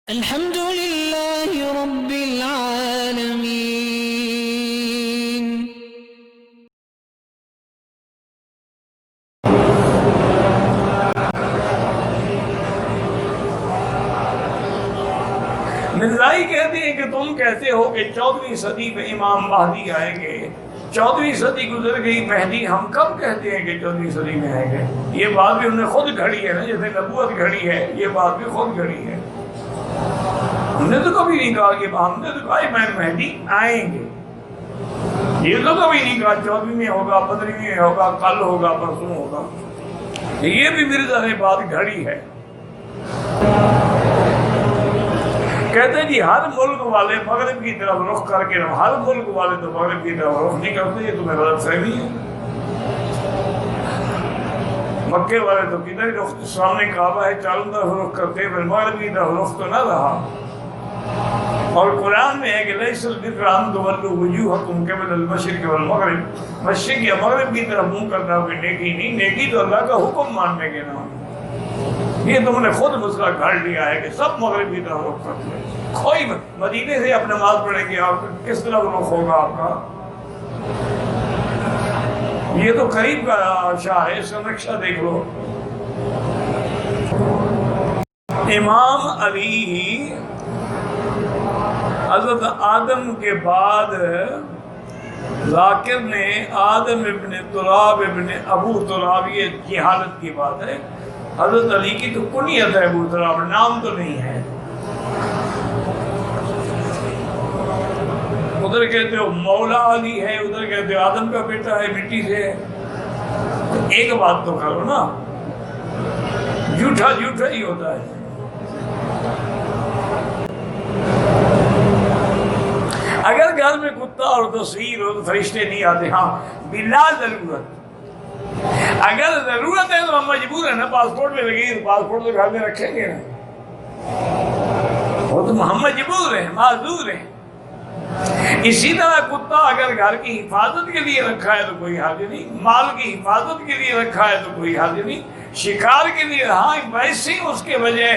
الحمد لله رب العالمين. مرزائی کہتے ہیں کہ تم کہتے ہو کہ 14ویں صدی میں امام مہدی آئیں گے. 14ویں صدی گزر گئی، مہدی ہم کب کہتے ہیں کہ 14ویں صدی میں آئیں گے؟ یہ بات بھی انہوں نے خود گھڑی ہے نا، جیسے نبوت گھڑی ہے، یہ بات بھی خود گھڑی ہے. ہم نے تو کبھی نہیں کہا کہ ہم نے تو کہا امام مہدی آئیں گے. یہ تو کبھی نہیں کہا 14ویں میں ہوگا، 15ویں میں ہوگا، کل ہوگا، پرسوں ہوگا. یہ بھی مرزا نے بات گھڑی ہے. کہتے جی ہر ملک والے مغرب کی طرف رخ کر کے، ہر ملک والے تو مغرب کی طرف رخ نہیں کرتے. یہ تمہیں غلط فہمی ہے. مکے والے تو کدھر رخ، سامنے کعبہ ہے، چاروں طرف رخ کرتے، پھر مغرب کی طرف رخ تو نہ رہا. اور قرآن میں ہے کہ لیس البر ان تولوا وجوہکم قبل المشرق والمغرب، مشرق یا مغرب کی طرف منہ کرنا کوئی نیکی نہیں. نیکی تو اللہ کا حکم ماننے کے نام. یہ تم نے خود مسئلہ گھڑ لیا ہے کہ سب مغرب کی طرف رخ کرتے ہیں. کوئی مدینے سے آپ نماز پڑھیں گے، آپ کس طرح رخ ہوگا آپ کا؟ یہ تو قریب کا شاہ ہے، اس کا نقشہ دیکھ لو. امام علی حضرت آدم کے بعد ذاکر نے آدم ابن تراب ابن ابو تراب، یہ حالت کی بات ہے. حضرت علی کی تو کنیت ہے ابو تراب، نام تو نہیں ہے. ادھر کہتے ہو مولا علی ہے، ادھر کہتے ہو آدم کا بیٹا ہے مٹی سے. ایک بات تو کرو نا، جھوٹا جھوٹا ہی ہوتا ہے. اگر گھر میں کتا اور تصویر اور فرشتے نہیں آتے، ہاں بلا ضرورت. اگر ضرورت ہے تو ہم مجبور ہیں نا، پاسپورٹ میں لگے تو پاسپورٹ تو گھر میں رکھیں گے نا. وہ تو ہم مجبور ہیں، معذور ہیں. اسی طرح کتا اگر گھر کی حفاظت کے لیے رکھا ہے تو کوئی حاجت نہیں، مال کی حفاظت کے لیے رکھا ہے تو کوئی حاجت نہیں، شکار کے لیے ہاں ویسے اس کے وجہ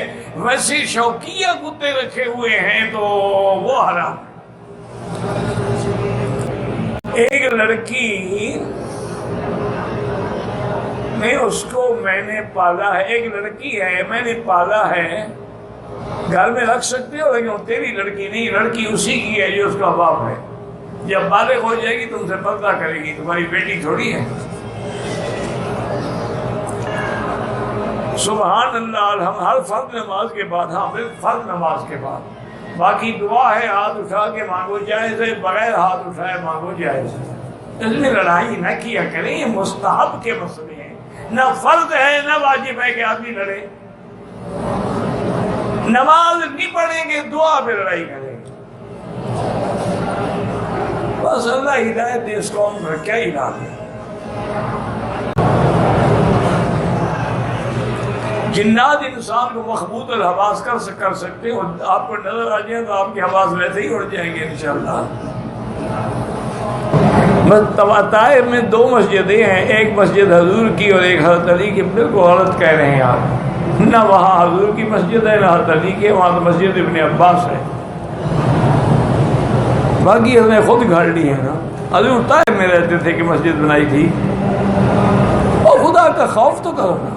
ویسے شوقیہ کتے رکھے ہوئے ہیں تو وہ حرام. ایک لڑکی میں نے پالا ہے، ایک لڑکی ہے میں نے پالا ہے. گھر میں رکھ سکتے ہو لیکن تیری لڑکی نہیں، لڑکی اسی کی ہے جو اس کا باپ ہے. جب بالغ ہو جائے گی تم سے پردہ کرے گی، تمہاری بیٹی تھوڑی ہے. سبحان اللہ. ہم ہر فرض نماز کے بعد، ہاں فرض نماز کے بعد باقی دعا ہے، ہاتھ اٹھا کے مانگو جائز ہے، بغیر ہاتھ اٹھائے مانگو جائز ہے. اس میں لڑائی نہ کیا کریں، یہ مستحب کے مسئلے ہیں. نہ فرض ہے نہ واجب ہے کہ آدمی لڑے. نماز نہیں پڑھیں گے، دعا پہ لڑائی کریں گے. بس اللہ ہدایت دے اس قوم کا، کیا علاج ہے. جنات انسان کو مخبوط الحواس کر سکتے ہیں، اور آپ کو نظر آ جائے تو آپ کی حواس ویسے ہی اڑ جائیں گے انشاءاللہ. طائف میں 2 مسجدیں ہیں، ایک مسجد حضور کی اور ایک حضرت علی کی. بالکل غلط کہہ رہے ہیں آپ. نہ وہاں حضور کی مسجد ہے نہ حضرت علی کی، وہاں تو مسجد ابن عباس ہے. باقی ہم نے خود گھڑ لی ہے نا. حضور طائف میں رہتے تھے کہ مسجد بنائی تھی. اور خدا کا خوف تو کرو نا.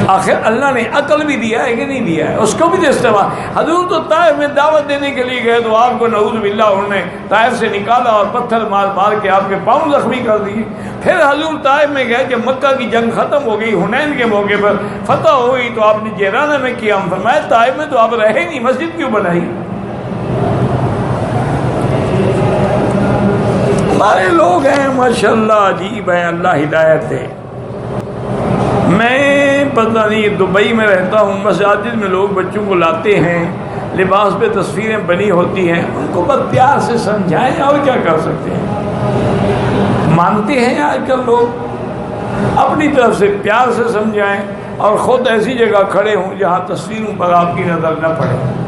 آخر اللہ نے عقل بھی دیا ہے کہ نہیں دیا ہے، اس کو بھی تو استعمال. حضور تو طائف میں دعوت دینے کے لیے گئے تو آپ کو نعوذ باللہ انہوں نے طائف سے نکالا اور پتھر مار مار کے آپ کے پاؤں زخمی کر دیے. پھر حضور طائف میں گئے جب مکہ کی جنگ ختم ہو گئی، حنین کے موقع پر فتح ہوئی تو آپ نے جیرانہ میں کیا. ہم فرمایا طائف میں تو آپ رہے نہیں، مسجد کیوں بنائی؟ ہمارے لوگ ہیں ماشاءاللہ عجیب ہیں، اللہ ہدایت دے. میں پتہ نہیں دبئی میں رہتا ہوں، مساجد میں لوگ بچوں کو لاتے ہیں، لباس پہ تصویریں بنی ہوتی ہیں، ان کو بس پیار سے سمجھائیں اور کیا کر سکتے ہیں. مانتے ہیں آج کل لوگ، اپنی طرف سے پیار سے سمجھائیں اور خود ایسی جگہ کھڑے ہوں جہاں تصویروں پر آپ کی نظر نہ پڑے.